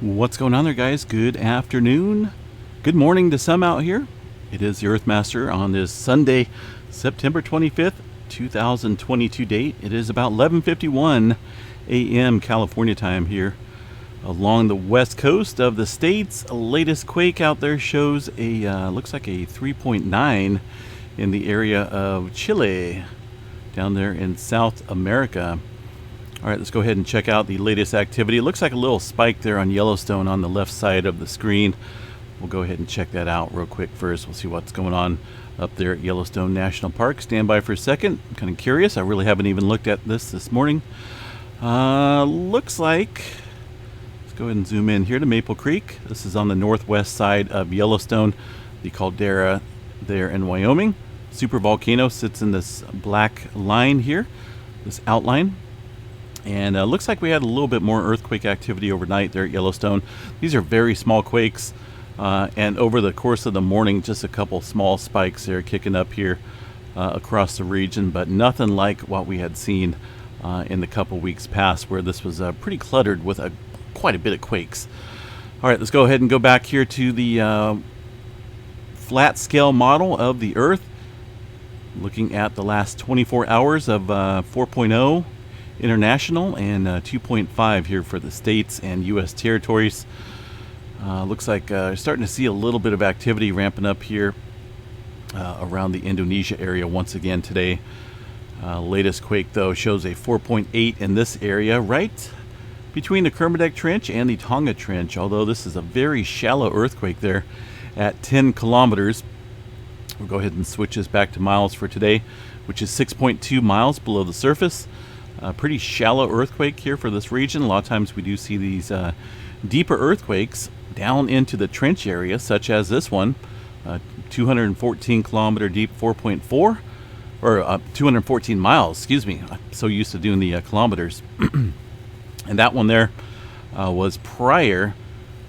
What's going on there, guys? Good afternoon. Good morning to some out here. It is the Earthmaster on this Sunday, September 25th, 2022 date. It is about 11:51 a.m. California time here along the west coast of the states. Latest quake out there shows a looks like a 3.9 in the area of Chile down there in South America. All right, let's go ahead and check out the latest activity. It looks like a little spike there on Yellowstone on the left side of the screen. We'll go ahead and check that out real quick first. We'll see what's going on up there at Yellowstone National Park. Stand by for a second. I'm kind of curious. I really haven't even looked at this morning. Looks like, let's go ahead and zoom in here to Maple Creek. This is on the northwest side of Yellowstone, the caldera there in Wyoming. Super volcano sits in this black line here, this outline. And looks like we had a little bit more earthquake activity overnight there at Yellowstone. These are very small quakes, and over the course of the morning, just a couple small spikes there kicking up here across the region, but nothing like what we had seen in the couple weeks past, where this was pretty cluttered with quite a bit of quakes. All right, let's go ahead and go back here to the flat scale model of the Earth, looking at the last 24 hours of 4.0 international and 2.5 here for the states and U.S. territories. Looks like starting to see a little bit of activity ramping up here around the Indonesia area once again today. Latest quake, though, shows a 4.8 in this area, right between the Kermadec Trench and the Tonga Trench, although this is a very shallow earthquake there at 10 kilometers. We'll go ahead and switch this back to miles for today, which is 6.2 miles below the surface. Pretty shallow earthquake here for this region. A lot of times we do see these deeper earthquakes down into the trench area, such as this one, 214 kilometer deep, 4.4, or 214 miles, excuse me. I'm so used to doing the kilometers. And that one there was prior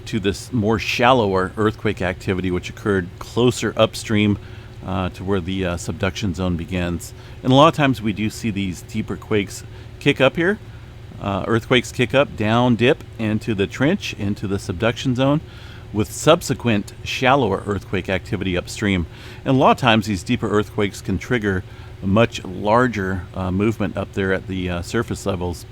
to this more shallower earthquake activity, which occurred closer upstream to where the subduction zone begins. And a lot of times we do see these deeper quakes kick up here. Earthquakes kick up, down, dip into the trench, into the subduction zone, with subsequent shallower earthquake activity upstream. And a lot of times these deeper earthquakes can trigger a much larger movement up there at the surface levels.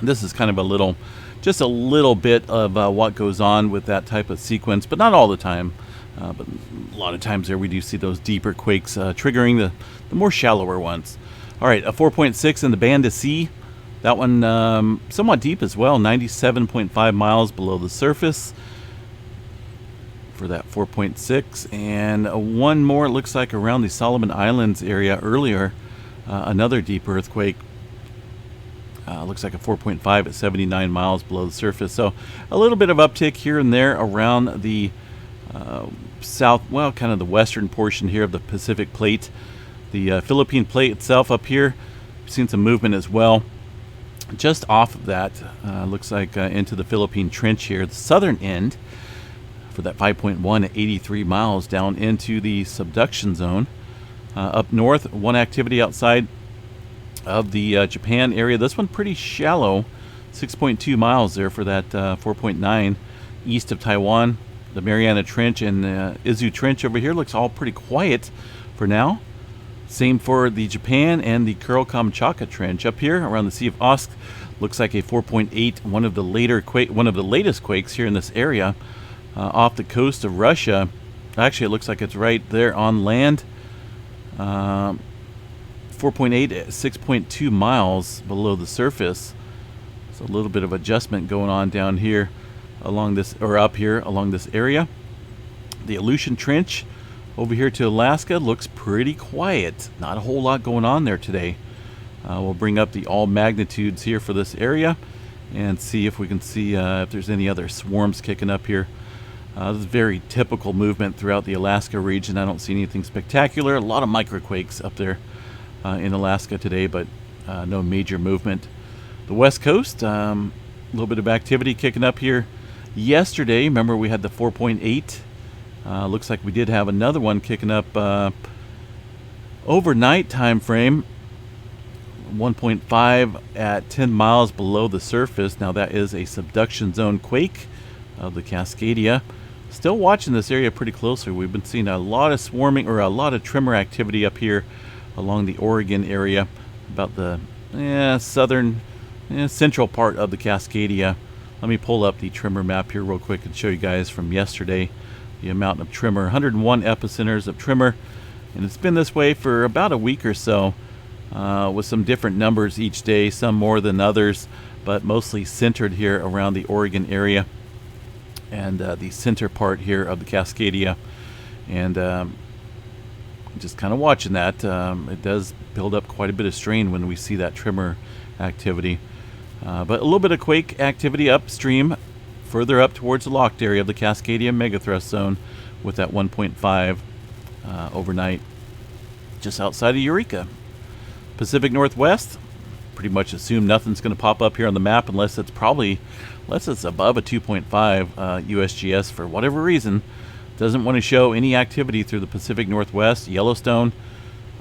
This is kind of just a little bit of what goes on with that type of sequence, but not all the time. But a lot of times there we do see those deeper quakes triggering the more shallower ones. All right, a 4.6 in the band to sea. That one somewhat deep as well, 97.5 miles below the surface for that 4.6. And one more, it looks like, around the Solomon Islands area earlier, another deep earthquake. Looks like a 4.5 at 79 miles below the surface. So a little bit of uptick here and there around the kind of the western portion here of the Pacific Plate. The Philippine Plate itself up here, we've seen some movement as well. Just off of that, looks like into the Philippine Trench here, the southern end for that 5.1 at 83 miles down into the subduction zone. Up north, one activity outside of the Japan area. This one pretty shallow, 6.2 miles there for that 4.9 east of Taiwan. The Mariana Trench and Izu Trench over here looks all pretty quiet for now. Same for the Japan and the Kuril-Kamchatka Trench up here around the Sea of Osk. Looks like a 4.8, one of the latest quakes here in this area off the coast of Russia. Actually, it looks like it's right there on land. 4.8 at 6.2 miles below the surface. So a little bit of adjustment going on down here along this, or up here along this area. The Aleutian Trench over here to Alaska looks pretty quiet. Not a whole lot going on there today. We'll bring up the all magnitudes here for this area and see if we can see if there's any other swarms kicking up here. This is very typical movement throughout the Alaska region. I don't see anything spectacular. A lot of microquakes up there in Alaska today, but no major movement. The West Coast, a little bit of activity kicking up here yesterday. Remember, we had the 4.8. Looks like we did have another one kicking up overnight time frame. 1.5 at 10 miles below the surface. Now that is a subduction zone quake of the Cascadia. Still watching this area pretty closely. We've been seeing a lot of swarming, or a lot of trimmer activity up here along the Oregon area, about the southern, central part of the Cascadia. Let me pull up the trimmer map here real quick and show you guys from yesterday the amount of trimmer. 101 epicenters of trimmer, and it's been this way for about a week or so, with some different numbers each day, some more than others, but mostly centered here around the Oregon area and the center part here of the Cascadia. And just kind of watching that. It does build up quite a bit of strain when we see that trimmer activity. But a little bit of quake activity upstream, further up towards the locked area of the Cascadia megathrust zone, with that 1.5 overnight just outside of Eureka. Pacific Northwest, pretty much assume nothing's going to pop up here on the map unless it's above a 2.5 USGS for whatever reason. Doesn't want to show any activity through the Pacific Northwest. Yellowstone,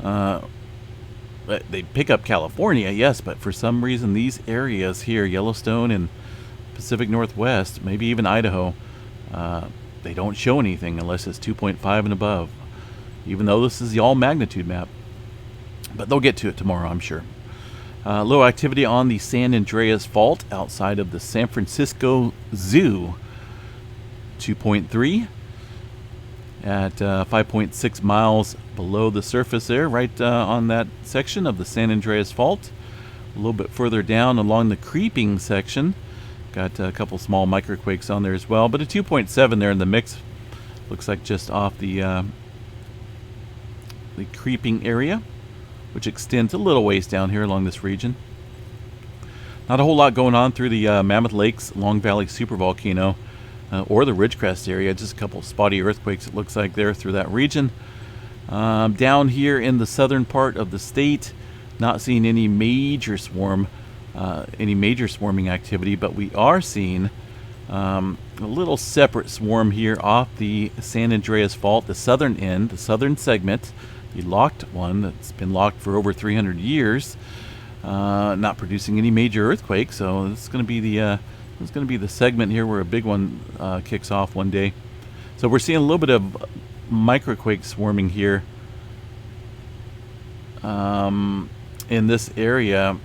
they pick up California, yes, but for some reason these areas here, Yellowstone and Pacific Northwest, maybe even Idaho, they don't show anything unless it's 2.5 and above, even though this is the all magnitude map. But they'll get to it tomorrow, I'm sure. Low activity on the San Andreas Fault outside of the San Francisco Zoo. 2.3 at 5.6 miles below the surface there, right on that section of the San Andreas Fault. A little bit further down along the creeping section, got a couple small microquakes on there as well, but a 2.7 there in the mix. Looks like just off the creeping area, which extends a little ways down here along this region. Not a whole lot going on through the Mammoth Lakes Long Valley supervolcano or the Ridgecrest area. Just a couple spotty earthquakes, it looks like, there through that region. Down here in the southern part of the state, not seeing any major swarming activity, but we are seeing a little separate swarm here off the San Andreas Fault, the southern end, the southern segment, the locked one that's been locked for over 300 years, not producing any major earthquakes. So this is going to be the segment here where a big one kicks off one day. So we're seeing a little bit of microquake swarming here in this area.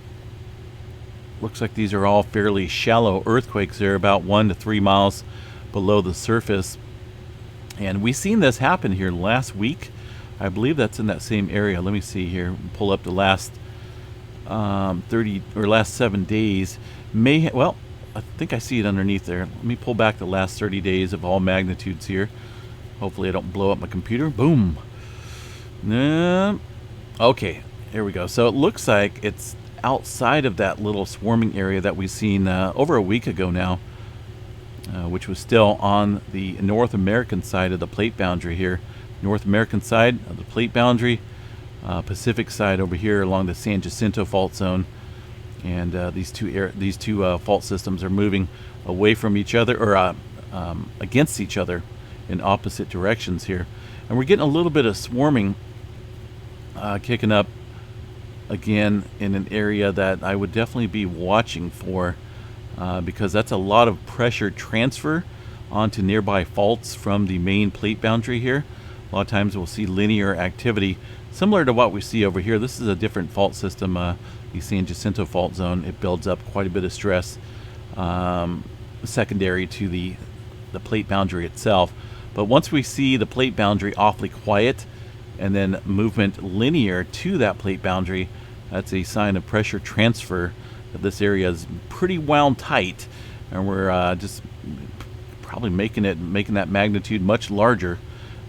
Looks like these are all fairly shallow earthquakes. They're about 1 to 3 miles below the surface, and we've seen this happen here last week. I believe that's in that same area. Let me see here. Pull up the last 7 days. Well, I think I see it underneath there. Let me pull back the last 30 days of all magnitudes here. Hopefully I don't blow up my computer. Boom. Okay, here we go. So it looks like it's outside of that little swarming area that we've seen over a week ago now, which was still on the North American side of the plate boundary here. North American side of the plate boundary, Pacific side over here along the San Jacinto fault zone, and these two fault systems are moving away from each other, or against each other in opposite directions here, and we're getting a little bit of swarming kicking up again in an area that I would definitely be watching for, because that's a lot of pressure transfer onto nearby faults from the main plate boundary here. A lot of times we'll see linear activity similar to what we see over here. This is a different fault system, the San Jacinto fault zone. It builds up quite a bit of stress secondary to the plate boundary itself. But once we see the plate boundary awfully quiet and then movement linear to that plate boundary, that's a sign of pressure transfer. That this area is pretty wound tight, and we're just probably making that magnitude much larger,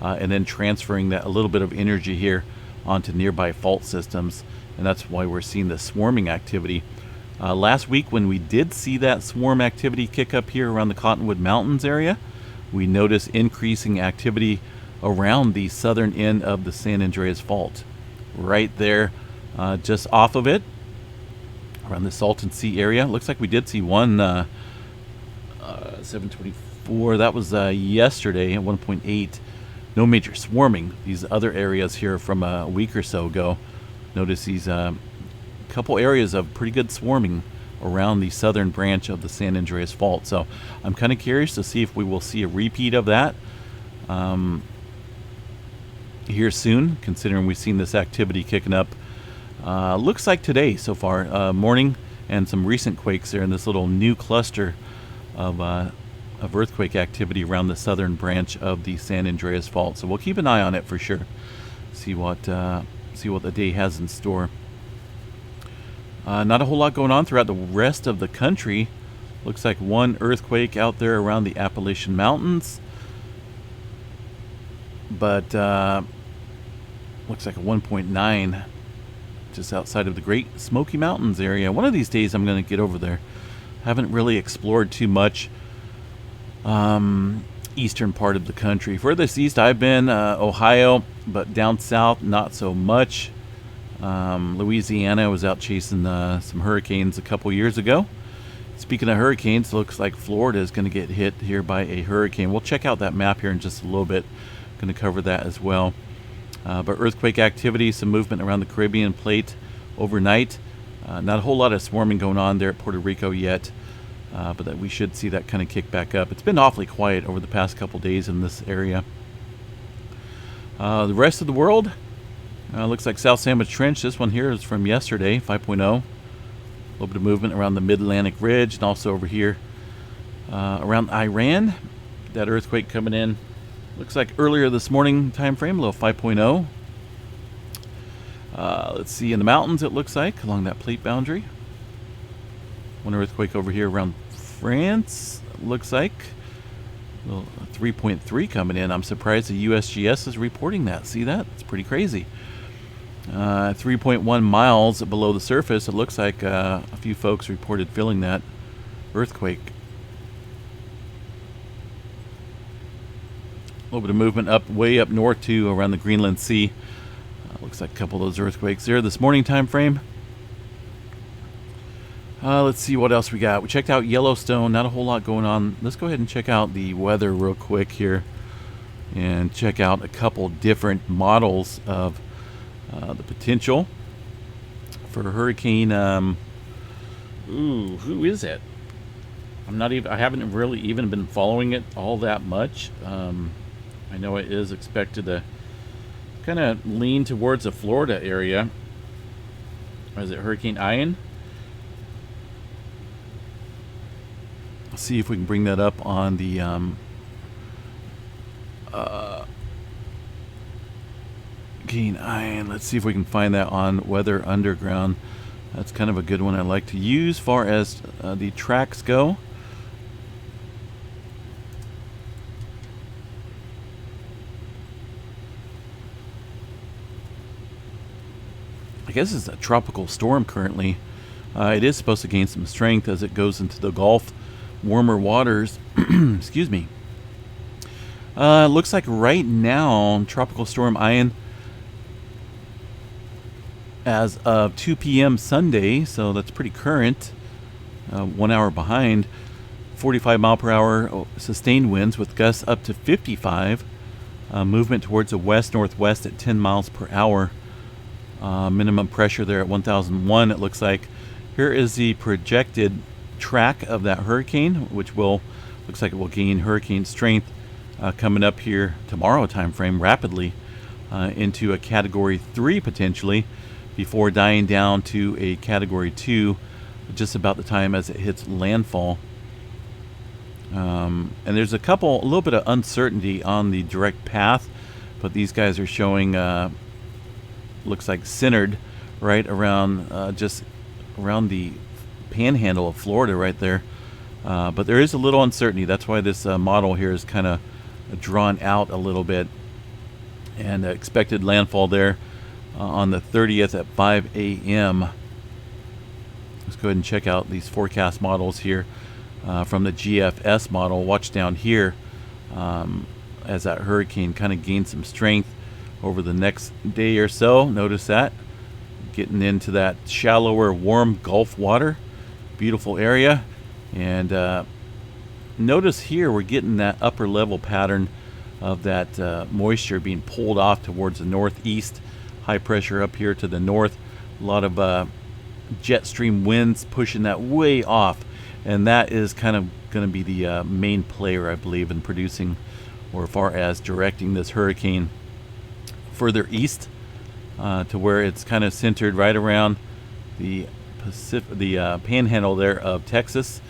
and then transferring that a little bit of energy here onto nearby fault systems, and that's why we're seeing the swarming activity. Last week, when we did see that swarm activity kick up here around the Cottonwood Mountains area, we noticed increasing activity around the southern end of the San Andreas Fault, right there, just off of it, around the Salton Sea area. Looks like we did see one 724. That was yesterday at 1.8. No major swarming. These other areas here from a week or so ago, notice these couple areas of pretty good swarming around the southern branch of the San Andreas Fault. So I'm kind of curious to see if we will see a repeat of that here soon, considering we've seen this activity kicking up. Looks like today so far, morning, and some recent quakes there in this little new cluster of earthquake activity around the southern branch of the San Andreas Fault. So we'll keep an eye on it for sure. See what the day has in store. Not a whole lot going on throughout the rest of the country. Looks like one earthquake out there around the Appalachian Mountains, but looks like a 1.9 just outside of the Great Smoky Mountains area. One of these days I'm going to get over there. Haven't really explored too much eastern part of the country. Furthest east I've been Ohio, but down south not so much. Louisiana, I was out chasing some hurricanes a couple years ago. Speaking of hurricanes, looks like Florida is going to get hit here by a hurricane. We'll check out that map here in just a little bit. Going to cover that as well. But earthquake activity, some movement around the Caribbean plate overnight. Not a whole lot of swarming going on there at Puerto Rico yet, but that we should see that kind of kick back up. It's been awfully quiet over the past couple days in this area. The rest of the world, looks like South Sandwich Trench. This one here is from yesterday, 5.0. A little bit of movement around the Mid-Atlantic Ridge, and also over here around Iran. That earthquake coming in. Looks like earlier this morning time frame, a little 5.0. Let's see, in the mountains it looks like, along that plate boundary. One earthquake over here around France, looks like. A little 3.3 coming in. I'm surprised the USGS is reporting that. See that? It's pretty crazy. 3.1 miles below the surface, it looks like a few folks reported feeling that earthquake. A little bit of movement up, way up north too, around the Greenland Sea. Looks like a couple of those earthquakes there this morning time frame. Let's see what else we got. We checked out Yellowstone. Not a whole lot going on. Let's go ahead and check out the weather real quick here, and check out a couple different models of the potential for Hurricane. Who is it? I haven't really even been following it all that much. I know it is expected to kind of lean towards the Florida area. Or is it Hurricane Ian? Let's see if we can bring that up on the Hurricane Ian. Let's see if we can find that on Weather Underground. That's kind of a good one I like to use far as the tracks go. I guess it's a tropical storm currently. It is supposed to gain some strength as it goes into the Gulf, warmer waters. Excuse me. Looks like right now, Tropical Storm Ian, as of 2 p.m. Sunday, so that's pretty current, 1 hour behind, 45 mile per hour sustained winds with gusts up to 55, movement towards the west-northwest at 10 miles per hour. Minimum pressure there at 1001, it looks like. Here is the projected track of that hurricane, which looks like it will gain hurricane strength coming up here tomorrow time frame rapidly into a Category 3 potentially, before dying down to a Category 2 just about the time as it hits landfall. And there's a little bit of uncertainty on the direct path, but these guys are showing looks like centered right around just around the panhandle of Florida right there. But there is a little uncertainty. That's why this model here is kind of drawn out a little bit. And expected landfall there on the 30th at 5 a.m. Let's go ahead and check out these forecast models here from the GFS model. Watch down here as that hurricane kind of gains some strength over the next day or so. Notice that getting into that shallower warm Gulf water, beautiful area. And notice here we're getting that upper level pattern of that moisture being pulled off towards the northeast. High pressure up here to the north, a lot of jet stream winds pushing that way off, and that is kind of going to be the main player, I believe, in producing, or as far as directing this hurricane further east to where it's kind of centered right around the panhandle there of Texas.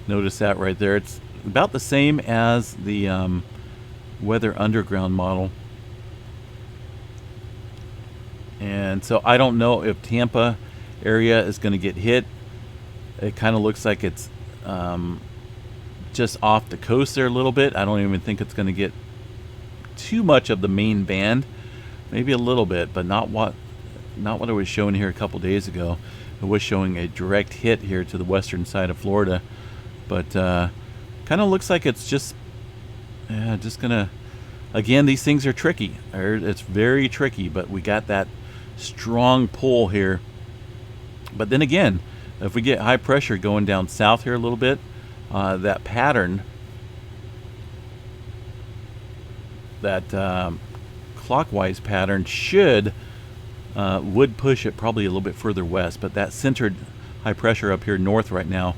Notice that right there. It's about the same as the Weather Underground model. And so I don't know if Tampa area is going to get hit. It kind of looks like it's just off the coast there a little bit. I don't even think it's going to get too much of the main band. Maybe a little bit, but not what I was showing here a couple days ago. It was showing a direct hit here to the western side of Florida. But kind of looks like it's just gonna, again, these things are tricky. It's very tricky, but we got that strong pull here. But then again, if we get high pressure going down south here a little bit, that pattern, that clockwise pattern would push it probably a little bit further west. But that centered high pressure up here north right now,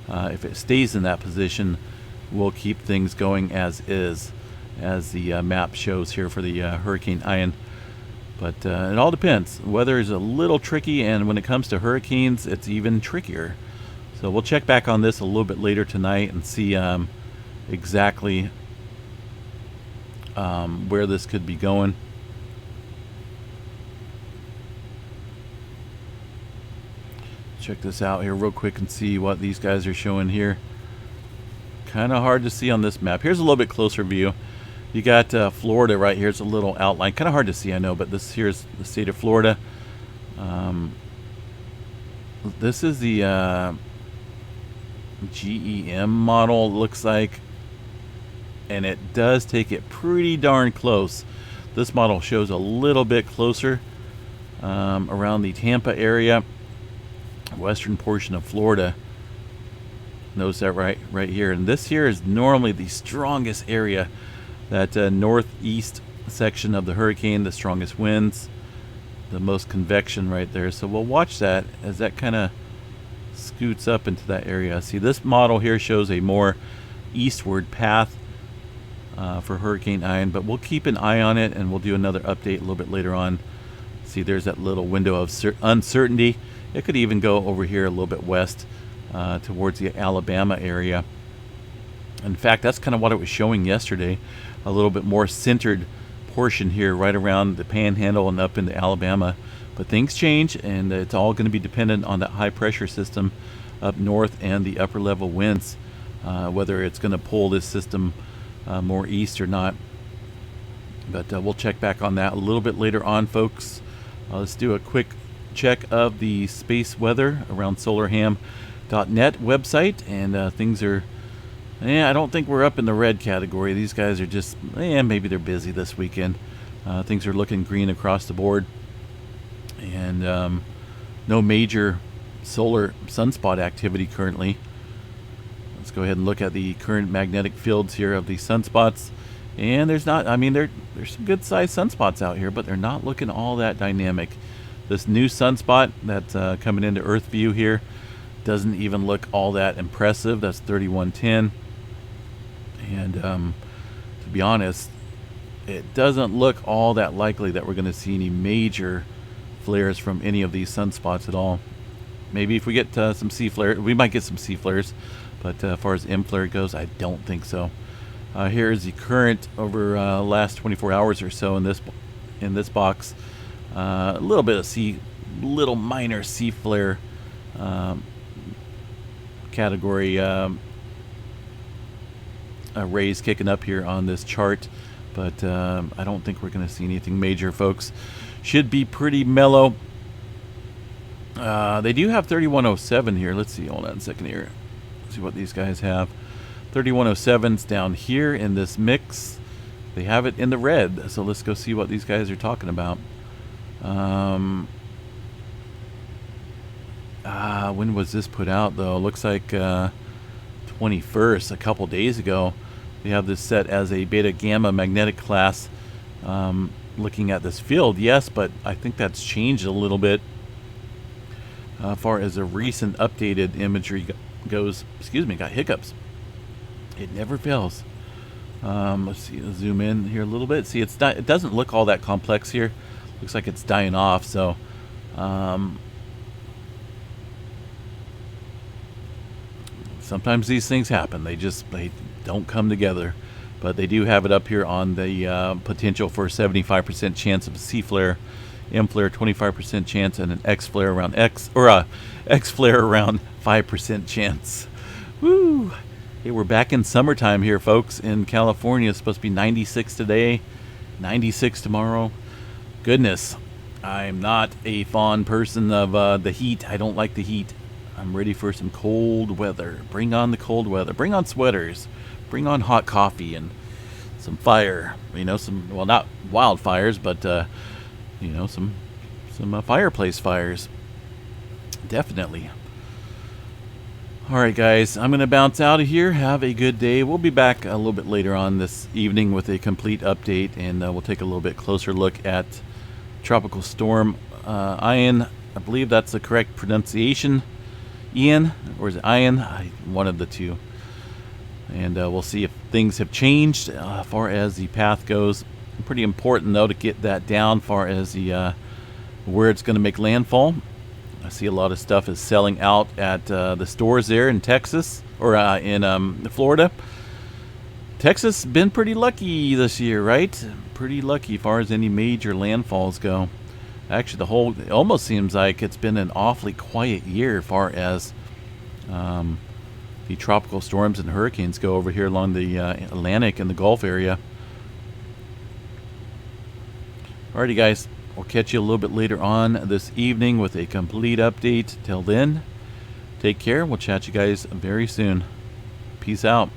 if it stays in that position, will keep things going as is, as the map shows here for the Hurricane Ian. But it all depends. Weather is a little tricky, and when it comes to hurricanes, it's even trickier. So we'll check back on this a little bit later tonight and see exactly where this could be going. Check this out here real quick and see what these guys are showing here. Kind of hard to see on this map. Here's a little bit closer view. You got Florida right here. It's a little outline. Kind of hard to see, I know, but this here's the state of Florida. This is the GEM model, looks like, and it does take it pretty darn close. This model shows a little bit closer around the Tampa area, western portion of Florida. Notice that right here, and this here is normally the strongest area, that northeast section of the hurricane, the strongest winds, the most convection right there. So we'll watch that as that kind of scoots up into that area. See, this model here shows a more eastward path for Hurricane Ian, but we'll keep an eye on it, and we'll do another update a little bit later on. See, there's that little window of uncertainty. It could even go over here a little bit west towards the Alabama area. In fact, that's kind of what it was showing yesterday, a little bit more centered portion here right around the panhandle and up into Alabama. But things change, and it's all going to be dependent on that high pressure system up north and the upper level winds, whether it's going to pull this system more east or not. But we'll check back on that a little bit later on, folks. Let's do a quick check of the space weather around solarham.net website, and things are, I don't think we're up in the red category. These guys are just, maybe they're busy this weekend. Things are looking green across the board, and no major solar sunspot activity currently. Let's go ahead and look at the current magnetic fields here of the sunspots, and there's not, there's some good sized sunspots out here, but they're not looking all that dynamic. This new sunspot that's coming into Earth view here doesn't even look all that impressive. That's 3110. And to be honest, it doesn't look all that likely that we're going to see any major flares from any of these sunspots at all. Maybe if we get some C flares, we might get some C flares, but as far as M flare goes, I don't think so. Here is the current over last 24 hours or so in this box. A little bit of little minor C flare category rays kicking up here on this chart, but I don't think we're going to see anything major, folks. Should be pretty mellow. They do have 3107 here. Let's see, hold on a second here. Let's see what these guys have. 3107's down here in this mix. They have it in the red, so let's go see what these guys are talking about. When was this put out, though? Looks like 21st, a couple days ago. They have this set as a beta gamma magnetic class. Looking at this field, yes, but I think that's changed a little bit. far as a recent updated imagery goes. Excuse me, got hiccups. It never fails. Let's see, zoom in here a little bit. See, it doesn't look all that complex here. Looks like it's dying off. So, sometimes these things happen. They don't come together. But they do have it up here on the potential for a 75% chance of a C flare, M flare 25% chance, and an X flare around X flare around 5% chance. Woo! Hey, we're back in summertime here, folks. In California, it's supposed to be 96 today, 96 tomorrow. Goodness, I'm not a fond person of the heat. I don't like the heat. I'm ready for some cold weather. Bring on the cold weather. Bring on sweaters. Bring on hot coffee and some fire. You know, well, not wildfires, but you know, some fireplace fires. Definitely. All right, guys, I'm going to bounce out of here. Have a good day. We'll be back a little bit later on this evening with a complete update, and we'll take a little bit closer look at Tropical Storm Ian. I believe that's the correct pronunciation. Ian, or is it Ian? One of the two. And we'll see if things have changed as far as the path goes. Pretty important, though, to get that down as far as the where it's going to make landfall. I see a lot of stuff is selling out at the stores there in Texas, or in Florida. Texas been pretty lucky this year, right? Pretty lucky as far as any major landfalls go. Actually, it almost seems like it's been an awfully quiet year as far as the tropical storms and hurricanes go over here along the Atlantic and the Gulf area. Alrighty, guys. We'll catch you a little bit later on this evening with a complete update. Till then, take care. We'll chat you guys very soon. Peace out.